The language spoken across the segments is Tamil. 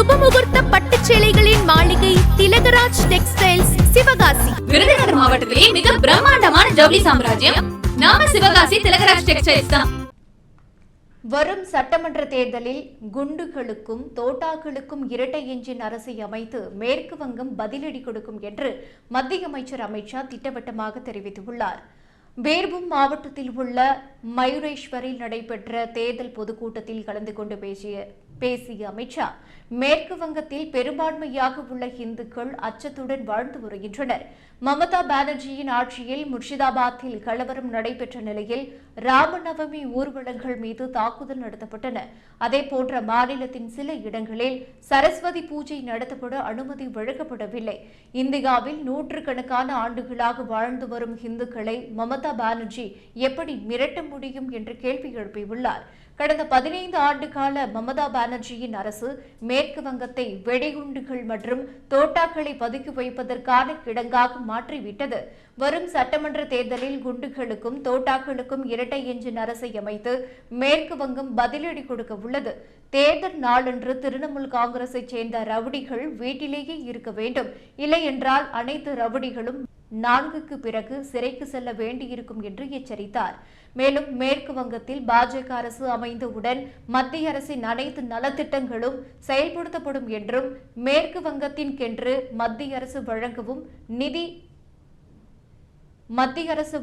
சுபமுகூர்த்த பட்டுச் சேலைகளின் மாளிகை திலகராஜ் டெக்ஸ்டைல்ஸ் சிவகாசி. விருதுநகர் மாவட்டத்திலேயே மிக பிரம்மாண்டமான ஜவுளி சாம்ராஜ்யம் நாம சிவகாசி திலகராஜ் டெக்ஸ்டைல்ஸ் தான். வரும் சட்டமன்ற தேர்தலில் குண்டுகளுக்கும் தோட்டாக்களுக்கும் இரட்டை எஞ்சின் அரசை அமைத்து மேற்கு வங்கம் பதிலடி கொடுக்கும் என்று மத்திய அமைச்சர் அமித் ஷா திட்டவட்டமாக தெரிவித்துள்ளார். பீர்பூம் மாவட்டத்தில் உள்ள மயூரேஸ்வரில் நடைபெற்ற தேர்தல் பொதுக்கூட்டத்தில் கலந்து கொண்டு பேசிய அமித் ஷா, மேற்கு வங்கத்தில் பெரும்பான்மையாக உள்ள இந்துக்கள் அச்சத்துடன் வாழ்ந்து வருகின்றனர். மமதா பானர்ஜியின் ஆட்சியில் முர்ஷிதாபாத்தில் கலவரம் நடைபெற்ற நிலையில் ராமநவமி ஊர்வலங்கள் மீது தாக்குதல் நடத்தப்பட்டன. அதேபோன்ற மாநிலத்தின் சில இடங்களில் சரஸ்வதி பூஜை நடத்தப்பட அனுமதி வழங்கப்படவில்லை. இந்தியாவில் நூற்றுக்கணக்கான ஆண்டுகளாக வாழ்ந்து வரும் இந்துக்களை மமதா பானர்ஜி எப்படி மிரட்ட முடியும் என்று கேள்வி எழுப்பியுள்ளார். கடந்த 15 ஆண்டு கால மமதா பானர்ஜியின் அரசு மேற்கு வங்கத்தை வெடிகுண்டுகள் மற்றும் தோட்டாக்களை பதுக்கி வைப்பதற்கான கிடங்காக மாற்றிவிட்டது. வரும் சட்டமன்ற தேர்தலில் குண்டுகளுக்கும் தோட்டாக்களுக்கும் இரட்டை எஞ்சின் அரசை அமைத்து மேற்கு வங்கம் பதிலடி கொடுக்க உள்ளது. தேர்தல் நாளன்று திரிணாமுல் காங்கிரஸை சேர்ந்த ரவுடிகள் வீட்டிலேயே இருக்க வேண்டும், இல்லையென்றால் அனைத்து ரவுடிகளும் 4க்கு பிறகு சிறைக்கு செல்ல வேண்டியிருக்கும் என்று எச்சரித்தார். மேலும் மேற்கு வங்கத்தில் பாஜக அரசு அமைந்தவுடன் மத்திய அரசின் அனைத்து நலத்திட்டங்களும் செயல்படுத்தப்படும் என்றும் மேற்கு வங்கத்திற்கென்று மத்திய அரசு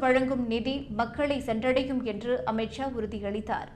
வழங்கும் நிதி மக்களை சென்றடையும் என்று அமித் ஷா உறுதியளித்தார்.